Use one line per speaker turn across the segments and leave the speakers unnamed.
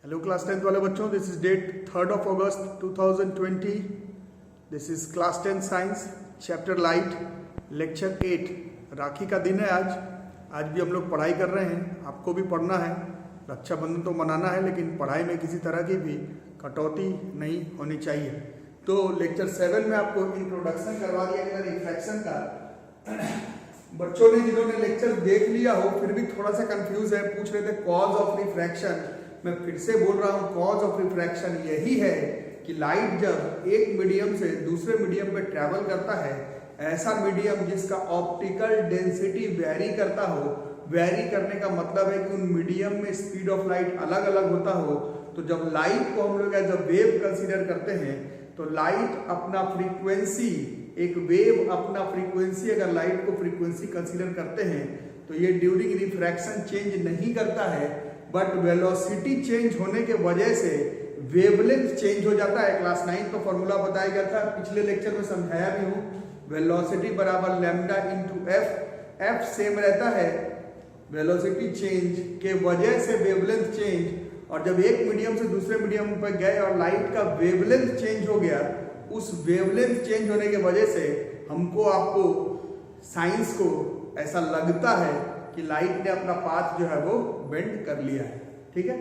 Hello class 10th वाले बच्चों, this is date 3rd of August 2020। This is class 10 science chapter light lecture 8। Rakhi का दिन है आज भी हम लोग पढ़ाई कर रहे हैं। आपको भी पढ़ना है, रक्षाबंधन तो मनाना है, लेकिन पढ़ाई में किसी तरह की भी कटौती नहीं होनी चाहिए। तो लेक्चर 7 में आपको इंट्रोडक्शन करवा दिया गया रिफ्रैक्शन का। बच्चों ने जिन्होंने लेक्चर देख लिया हो फिर भी थोड़ा सा कंफ्यूज है, पूछ रहे थे कॉज ऑफ रिफ्रैक्शन। मैं फिर से बोल रहा हूँ, कॉज ऑफ रिफ्रैक्शन यही है कि लाइट जब एक मीडियम से दूसरे मीडियम पे ट्रैवल करता है, ऐसा मीडियम जिसका ऑप्टिकल डेंसिटी वेरी करता हो, वेरी करने का मतलब है कि उन मीडियम में स्पीड ऑफ लाइट अलग अलग होता हो। तो जब लाइट को हम लोग एज अ वेव कंसीडर करते हैं तो लाइट अपना फ्रीक्वेंसी, एक वेव अपना फ्रीक्वेंसी, अगर लाइट को फ्रीक्वेंसी कंसीडर करते हैं तो ये ड्यूरिंग रिफ्रैक्शन चेंज नहीं करता है, बट वेलोसिटी चेंज होने के वजह से वेवलेंथ चेंज हो जाता है। क्लास 9 का फॉर्मूला बताया गया था, पिछले लेक्चर में समझाया भी हूँ। वेलोसिटी बराबर lambda into F, F same रहता है वेलोसिटी चेंज के वजह से वेवलेंथ चेंज। और जब एक मीडियम से दूसरे मीडियम पर गए और लाइट का वेवलेंथ चेंज हो गया, उस वेवलेंथ चेंज होने के वजह से हमको, आपको, साइंस को ऐसा लगता है कि लाइट ने अपना पाथ जो है वो बेंड कर लिया है। ठीक है,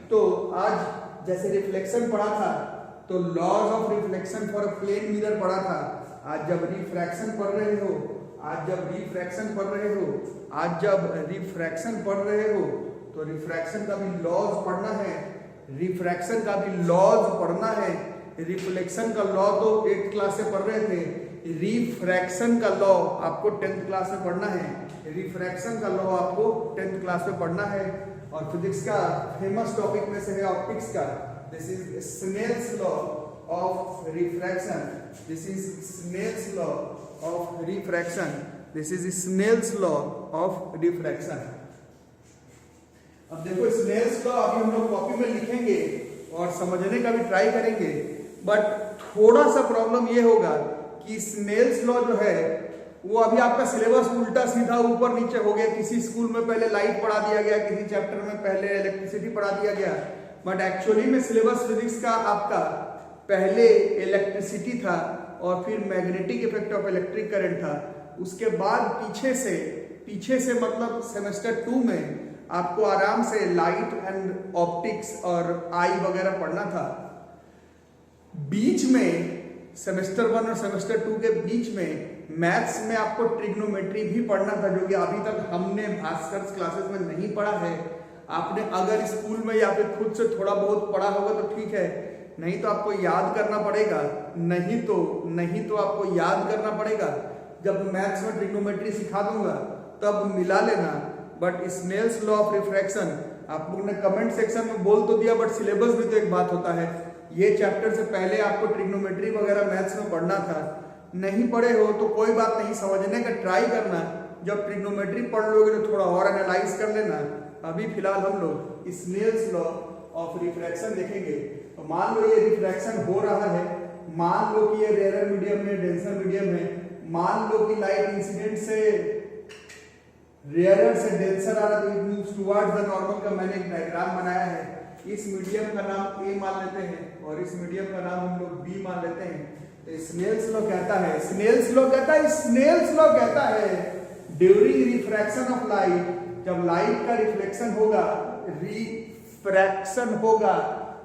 तो आज जैसे रिफ्लेक्शन पढ़ा था तो laws of reflection for a plane mirror पढ़ा था। आज जब रिफ्रैक्शन पढ़ रहे हो, आज जब रिफ्रैक्शन पढ़ रहे हो, आज जब रिफ्रैक्शन पढ़ रहे हो तो रिफ्रैक्शन का भी लॉज पढ़ना है, रिफ्रैक्शन का भी लॉज पढ़ना है। रिफ्लेक्शन का लॉ तो 8th क्लास से पढ़ रहे थे, रिफ्रैक्शन का लॉ आपको 10th क्लास में पढ़ना है। रिफ्रैक्शन का लॉ आपको 10th क्लास में पढ़ना है। और फिजिक्स का फेमस टॉपिक में से है ऑप्टिक्स का। This is Snell's law of refraction, this is Snell's law of refraction, this is Snell's law of refraction. अब देखो, स्नेल्स लॉ अभी हम लोग कॉपी में लिखेंगे और समझने का भी ट्राई करेंगे, बट थोड़ा सा प्रॉब्लम ये होगा कि स्नेल्स लॉ जो है वो अभी आपका सिलेबस उल्टा सीधा ऊपर नीचे हो गया। किसी स्कूल में पहले लाइट पढ़ा दिया गया, किसी चैप्टर में पहले इलेक्ट्रिसिटी पढ़ा दिया गया, बट एक्चुअली में सिलेबस फिजिक्स का आपका पहले इलेक्ट्रिसिटी था और फिर magnetic effect of electric current था। उसके बाद पीछे से मतलब सेमेस्टर 2 में आपको आराम से लाइट एंड ऑप्टिक्स और आई वगैरह पढ़ना था। बीच में सेमेस्टर 1 और सेमेस्टर 2 के बीच में मैथ्स में आपको ट्रिग्नोमेट्री भी पढ़ना था, जो कि अभी तक हमने भास्कर क्लासेस में नहीं पढ़ा है। आपने अगर स्कूल में या फिर खुद से थोड़ा बहुत पढ़ा होगा तो ठीक है, नहीं तो आपको याद करना पड़ेगा, नहीं तो आपको याद करना पड़ेगा। जब मैथ्स में ट्रिग्नोमेट्री सिखा दूंगा तब मिला लेना। But Snell's law of refraction आप लोगों ने कमेंट सेक्शन में बोल तो दिया, बट सिलेबस भी तो एक बात होता है। ये चैप्टर से पहले आपको ट्रिग्नोमेट्री वगैरह मैथ्स में पढ़ना था, नहीं पढ़े हो तो कोई बात नहीं, समझने का ट्राई करना। जब ट्रिग्नोमेट्री पढ़ लोगे तो थोड़ा और एनालाइज कर लेना। अभी फिलहाल हम लोग स्नेल्स लॉ ऑफ रिफ्रैक्शन देखेंगे। तो मान लो ये रिफ्रैक्शन हो रहा है, मान लो कि ये रेयर मीडियम में, डेंसर मीडियम है, मान लो कि लाइट इंसिडेंट से रेयरर से डेंसर आ रहा है, तो it moves towards the normal का मैंने एक डायग्राम बनाया है। इस मीडियम का नाम ए मान लेते हैं और इस मीडियम का नाम हम लोग बी मान लेते हैं। तो स्नेल्स लॉ कहता है, स्नेल्स लॉ कहता है ड्यूरिंग रिफ्रैक्शन ऑफ लाइट, जब लाइट का रिफ्लेक्शन होगा, रिफ्रैक्शन होगा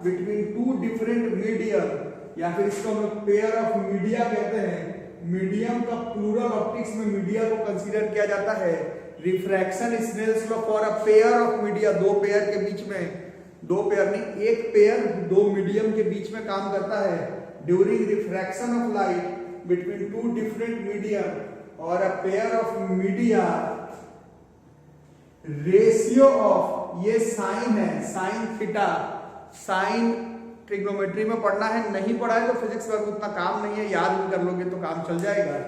बिटवीन 2 डिफरेंट मीडियम, या फिर इसको हम लोग पेयर ऑफ मीडिया कहते हैं। मीडियम का प्लूरल ऑप्टिक्स में मीडिया को कंसीडर किया जाता है। Refraction Snell's law for a pair of media, दो पेयर के बीच में, दो पेयर नहीं, एक पेयर दो मीडियम के बीच में काम करता है। During refraction of light between 2 different medium और a pair of media, ratio of, ये साइन है, साइन थीटा, साइन ट्रिग्नोमेट्री में पढ़ना है, नहीं पढ़ा है तो फिजिक्स में उतना काम नहीं है, याद भी कर लोगे तो काम चल जाएगा।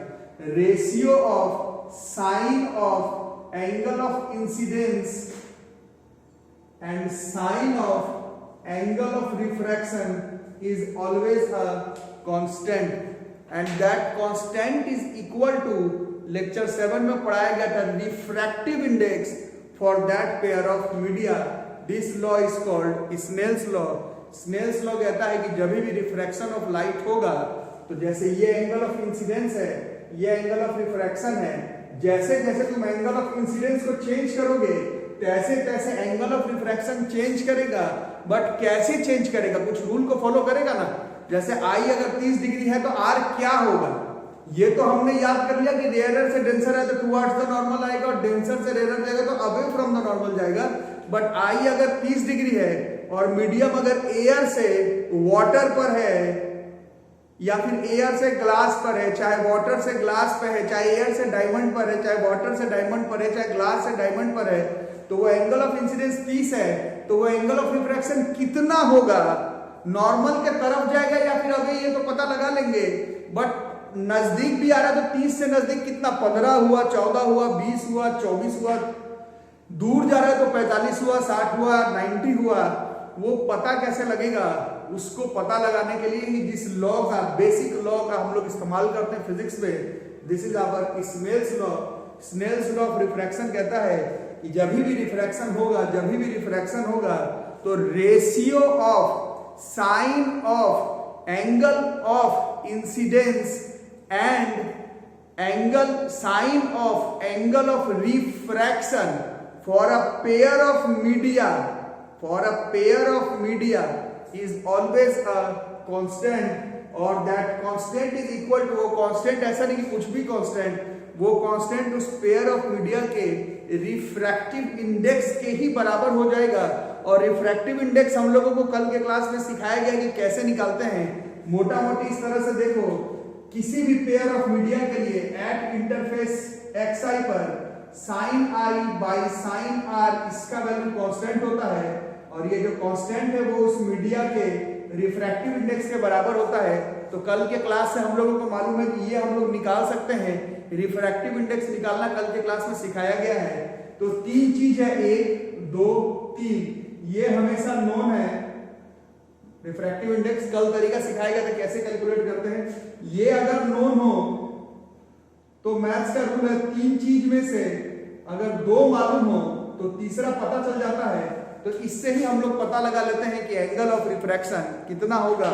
Ratio of sine of angle of incidence and sine of angle of refraction is always a constant and that constant is equal to, lecture 7 में पढ़ाया गया था, refractive index for that pair of media। This law is called Snell's law. Snell's law कहता है कि जब भी refraction of light होगा, तो जैसे ये एंगल ऑफ इंसिडेंस है, ये एंगल ऑफ रिफ्रैक्शन है, जैसे जैसे तुम एंगल ऑफ इंसिडेंस को चेंज करोगे तैसे तैसे एंगल ऑफ रिफ्रैक्शन चेंज करेगा। बट कैसे चेंज करेगा? कुछ रूल को फॉलो करेगा ना। जैसे I अगर 30 डिग्री है तो R क्या होगा? ये तो हमने याद कर लिया कि रेयरर से डेंसर है तो टुवर्ड्स द नॉर्मल आएगा, और डेंसर से रेयरर जाएगा तो अवे फ्रॉम द नॉर्मल जाएगा। बट I अगर 30 डिग्री है और मीडियम अगर एयर से वाटर पर है या फिर एयर से ग्लास पर है, चाहे वाटर से ग्लास पे है, चाहे एयर से डायमंड पर है, चाहे वाटर से डायमंड पर है, चाहे ग्लास से डायमंड पर है, तो वो एंगल ऑफ इंसिडेंस 30 है, तो वो एंगल ऑफ रिफ्रैक्शन कितना होगा? नॉर्मल के तरफ जाएगा या फिर अभी ये तो पता लगा लेंगे, बट नजदीक भी आ रहा है तो 30 से नजदीक कितना? 15 हुआ, 14 हुआ, 20 हुआ, 24 हुआ, दूर जा रहा है तो 45 हुआ, 60 हुआ, 90 हुआ। वो पता कैसे लगेगा? उसको पता लगाने के लिए ही जिस लॉ का, बेसिक लॉ का हम लोग इस्तेमाल करते हैं फिजिक्स में, this is our Snell's law. Snell's law of refraction कहता है कि जब भी रिफ्रैक्शन होगा तो ratio of sine of angle of incidence and sine of angle of refraction for a pair of media is always a constant, और that constant is equal to, वो constant ऐसा नहीं कि कुछ भी constant, वो constant उस pair of media के refractive index के ही बराबर हो जाएगा। और refractive index हम लोगों को कल के क्लास में सिखाया गया कि कैसे निकालते हैं। मोटा मोटी इस तरह से देखो, किसी भी pair of media के लिए at interface xi पर sin i by sin r इसका वैल्यू constant होता है, और ये जो कांस्टेंट है वो उस मीडिया के रिफ्रैक्टिव इंडेक्स के बराबर होता है। तो कल के क्लास से हम लोगों को मालूम है कि ये हम लोग निकाल सकते हैं। रिफ्रैक्टिव इंडेक्स निकालना कल के क्लास में सिखाया गया है। तो तीन चीज है, 1 2 3, ये हमेशा नोन है। रिफ्रैक्टिव इंडेक्स कल तरीका सिखाया गया था कैसे कैलकुलेट करते हैं। ये अगर नोन हो तो मैथ्स का रूल है, तीन चीज में से अगर 2 मालूम हो तो तीसरा पता चल जाता है। तो इससे ही हम लोग पता लगा लेते हैं कि एंगल ऑफ रिफ्रैक्शन कितना होगा।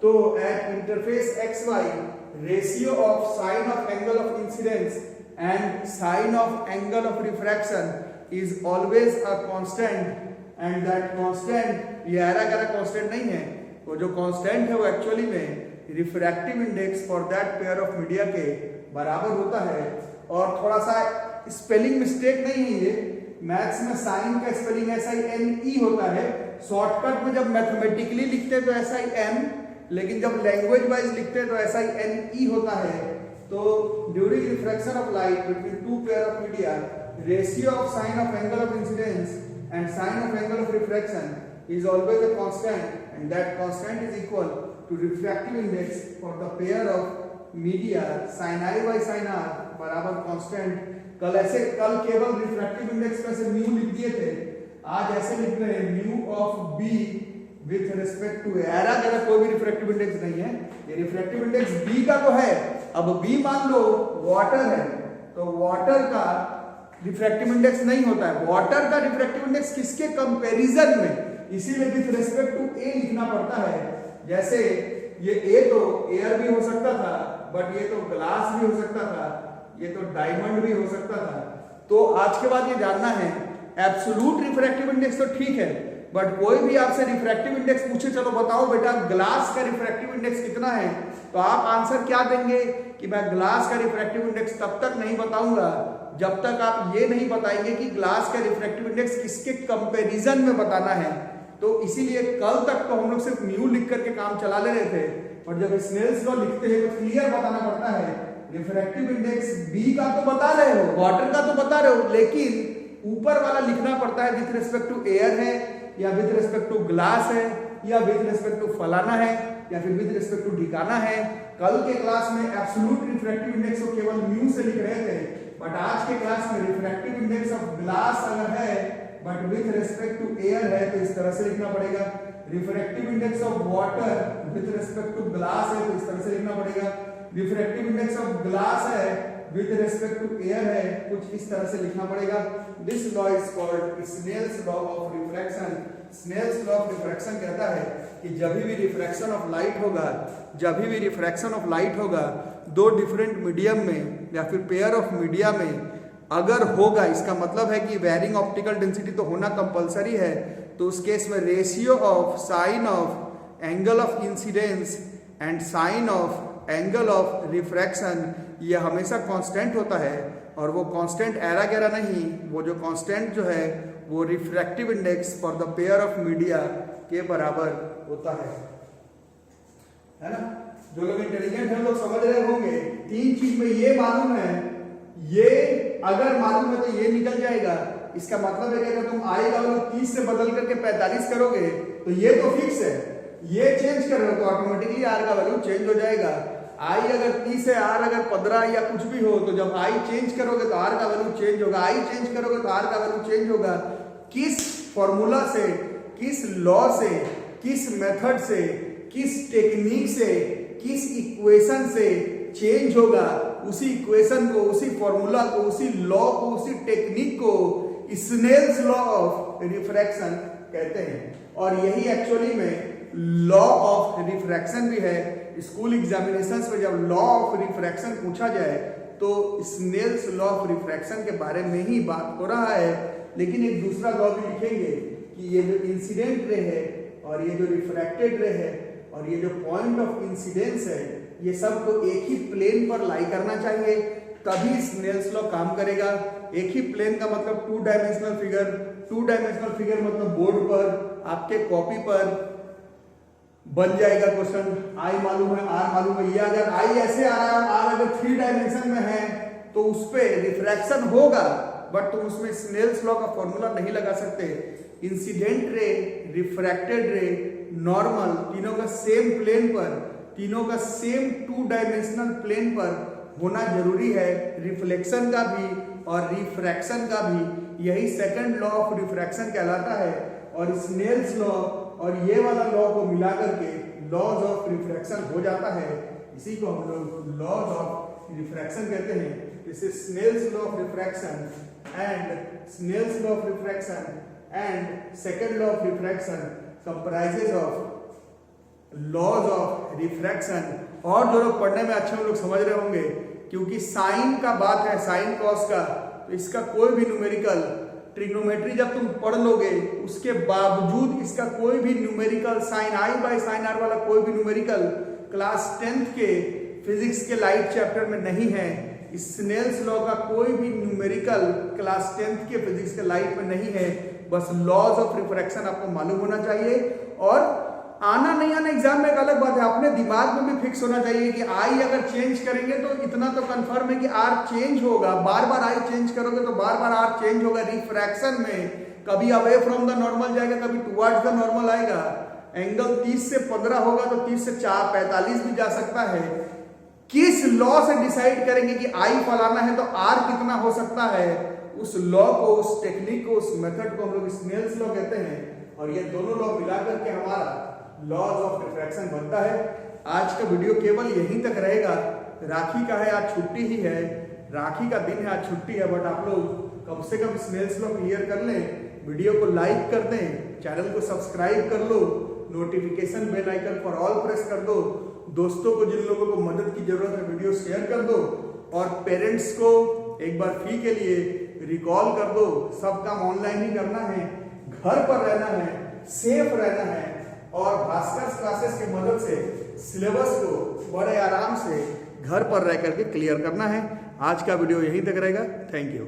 तो at interface X Y ratio of sine of angle of incidence and sine of angle of refraction is always a constant, and that constant ये एरा गैरा कांस्टेंट नहीं है। वो जो कांस्टेंट है वो एक्चुअली में refractive index for that pair of media के बराबर होता है। और थोड़ा सा स्पेलिंग मिस्टेक नहीं है, ये मैथ्स में साइन का स्पेलिंग SINE होता है। शॉर्टकट में जब मैथमेटिकली लिखते हैं तो SIN, लेकिन जब लैंग्वेज वाइज लिखते हैं तो SINE होता है। तो during refraction of light between two pair of media, ratio of sine of angle of incidence and sine of angle of refraction is always a constant, and that constant is equal to refractive index for the pair of media sin i by sin r बराबर constant. कल केवल refractive index में से mu लिख दिए थे, आज ऐसे लिख रहे हैं mu of B with respect to air. जरा कोई भी रिफ्रैक्टिव इंडेक्स नहीं है, ये रिफ्रैक्टिव इंडेक्स बी का तो है। अब बी मान लो वाटर है, तो वाटर का रिफ्रैक्टिव इंडेक्स नहीं होता है। वाटर का रिफ्रैक्टिव इंडेक्स किसके कंपैरिजन में, इसीलिए विथ रिस्पेक्ट टू ए लिखना पड़ता है। जैसे ये ए तो एयर भी हो सकता था, बट ये तो ग्लास भी हो सकता था, ये तो डायमंड भी हो सकता था। तो आज के बाद ये जानना है, एब्सोल्यूट रिफ्रैक्टिव इंडेक्स तो ठीक है, बट कोई भी आपसे रिफ्रैक्टिव इंडेक्स पूछे, चलो बताओ बेटा ग्लास का रिफ्रैक्टिव इंडेक्स कितना है, तो आप आंसर क्या देंगे कि मैं ग्लास का रिफ्रैक्टिव इंडेक्स तब तक नहीं बताऊंगा जब तक आप ये नहीं बताएंगे कि ग्लास का रिफ्रैक्टिव इंडेक्स किसके कंपैरिजन में बताना है। तो इसीलिए कल तक तो हम लोग सिर्फ म्यू लिख करके काम चला ले रहे थे, और जब स्नेल्स लॉ लिखते हैं तो क्लियर बताना पड़ता है। रिफ्रैक्टिव इंडेक्स बी का तो बता रहे हो, वाटर का तो बता रहे हो, लेकिन ऊपर वाला लिखना पड़ता है विथ रिस्पेक्ट टू एयर है, या विथ रिस्पेक्ट टू ग्लास है, या विथ रिस्पेक्ट टू फलाना है, या फिर विथ रिस्पेक्ट टू ढिकाना है। कल के क्लास में एब्सोल्यूट रिफ्रैक्टिव इंडेक्स को केवल म्यू से लिख रहे थे, बट आज के क्लास में रिफ्रैक्टिव इंडेक्स ऑफ ग्लास अगर है but with respect to air है तो इस तरह से लिखना पड़ेगा। Refractive index of water with respect to glass है तो इस तरह से लिखना पड़ेगा। रिफ्रैक्टिव इंडेक्स ऑफ ग्लास है विद रेस्पेक्ट टू एयर है, कुछ इस तरह से लिखना पड़ेगा। This law is called Snell's law of refraction. Snell's law of refraction कहता है कि जब भी रिफ्रैक्शन ऑफ लाइट होगा, जब भी रिफ्रैक्शन ऑफ लाइट होगा दो डिफरेंट मीडियम में या फिर पेयर ऑफ मीडिया में अगर होगा, इसका मतलब है कि वेरिंग ऑप्टिकल डेंसिटी तो होना कंपलसरी है, तो उस केस में ratio of sine of angle of incidence and sine of angle of refraction ये हमेशा कांस्टेंट होता है। और वो कांस्टेंट एरा गैरा नहीं, वो जो कांस्टेंट जो है वो refractive index for the pair of media के बराबर होता है ना। जो लोग इंटेलिजेंट हैं लोग समझ रहे होंगे, तीन चीज में ये मालूम है, ये अगर मालूम है तो ये निकल जाएगा। इसका मतलब है कि अगर तुम आई का वैल्यू 30 से बदल करके 45 करोगे तो ये तो फिक्स है, ये चेंज कर रहे हो तो ऑटोमेटिकली आर का वैल्यू चेंज हो जाएगा। आई अगर 30 है, आर अगर 15 या कुछ भी हो, तो जब आई चेंज करोगे तो आर का वैल्यू चेंज होगा, आई चेंज करोगे तो आर का वैल्यू चेंज होगा। किस फॉर्मूला से, किस लॉ से, किस मेथड से, किस टेक्निक से, किस इक्वेशन से चेंज होगा, उसी इक्वेशन को, उसी फॉर्मूला को, उसी लॉ को, उसी टेक्निक को स्नेल्स लॉ ऑफ रिफ्रैक्शन कहते हैं। और यही एक्चुअली में लॉ ऑफ रिफ्रैक्शन भी है। स्कूल एग्जामिनेशंस में जब लॉ ऑफ रिफ्रैक्शन पूछा जाए तो स्नेल्स लॉ ऑफ रिफ्रैक्शन के बारे में ही बात हो रहा है, लेकिन एक दूसरा लॉ भी लिखेंगे कि ये जो इंसिडेंट रे है और ये जो रिफ्रैक्टेड रे है और ये जो पॉइंट ऑफ इंसिडेंस है, ये सब को एक ही प्लेन पर लाई करना चाहिए, तभी स्नेल्स लॉ काम करेगा। एक ही प्लेन का मतलब two dimensional figure, two dimensional figure मतलब बोर्ड पर, आपके कॉपी पर बन जाएगा क्वेश्चन। आई मालूम है, आर मालूम है, ये अगर आई ऐसे आ रहा है, आर अगर 3 डायमेंशन में है तो उस पर रिफ्रैक्शन होगा, बट तुम उसमें स्नेल्स लॉ का फॉर्मूला नहीं लगा सकते। इंसिडेंट रे, रिफ्रैक्टेड रे, नॉर्मल, तीनों का सेम प्लेन पर, तीनों का सेम 2 डायमेंशनल प्लेन पर होना जरूरी है, रिफ्लेक्शन का भी और रिफ्रैक्शन का भी। यही सेकंड लॉ ऑफ रिफ्रैक्शन कहलाता है। और स्नेल्स लॉ और ये वाला लॉ को मिला करके लॉज ऑफ रिफ्रैक्शन हो जाता है। इसी को हम लोग लॉज ऑफ रिफ्रैक्शन कहते हैं। This is Snell's law of refraction and Snell's law of refraction and second law of refraction comprises of laws of refraction. और जो लोग पढ़ने में अच्छे लोग समझ रहे होंगे, क्योंकि साइन का बात है, साइन कॉस का, तो इसका कोई भी न्यूमेरिकल, ट्रिग्नोमेट्री जब तुम पढ़ लोगे उसके बावजूद इसका कोई भी numerical, sine I by sine R वाला कोई भी न्यूमेरिकल क्लास 10th के फिजिक्स के लाइट चैप्टर में नहीं है। स्नेल्स लॉ का कोई भी न्यूमेरिकल क्लास 10th के फिजिक्स के लाइट में नहीं है। बस लॉज ऑफ रिफ्रैक्शन आपको मालूम होना चाहिए, और आना नहीं आना एग्जाम में एक अलग बात है, अपने दिमाग में भी फिक्स होना चाहिए कि आई अगर चेंज करेंगे तो इतना तो कंफर्म है कि आर चेंज होगा। बार बार आई चेंज करोगे तो बार बार आर चेंज होगा। रिफ्रैक्शन में कभी अवे फ्रॉम द नॉर्मल जाएगा, कभी टुवर्ड्स द नॉर्मल आएगा। एंगल 30 से 15 होगा तो 30 से 45 भी जा सकता है। किस लॉ से डिसाइड करेंगे कि आई फलाना है तो आर कितना हो सकता है, उस लॉ को, उस टेक्निक को, उस मेथड को हम लोग स्नेल्स लॉ कहते हैं। और ये दोनों लॉ मिलाकर के हमारा लॉज ऑफ रिफ्रैक्शन बनता है। आज का वीडियो केवल यहीं तक रहेगा। राखी का है, आज छुट्टी ही है, राखी का दिन है, आज छुट्टी है, बट आप लोग कम से कम स्नेल्स लॉ क्लियर कर लें, वीडियो को लाइक कर दें, चैनल को सब्सक्राइब कर लो, notification bell icon for all press कर दो, दोस्तों को, जिन लोगों को मदद की जरूरत है वीडियो शेयर कर दो, और पेरेंट्स को एक बार फी के लिए रिकॉल कर दो। सब काम ऑनलाइन ही करना है, घर पर रहना है, सेफ रहना है, और भास्कर क्लासेस की मदद से सिलेबस को बड़े आराम से घर पर रह करके क्लियर करना है। आज का वीडियो यहीं तक रहेगा। Thank you.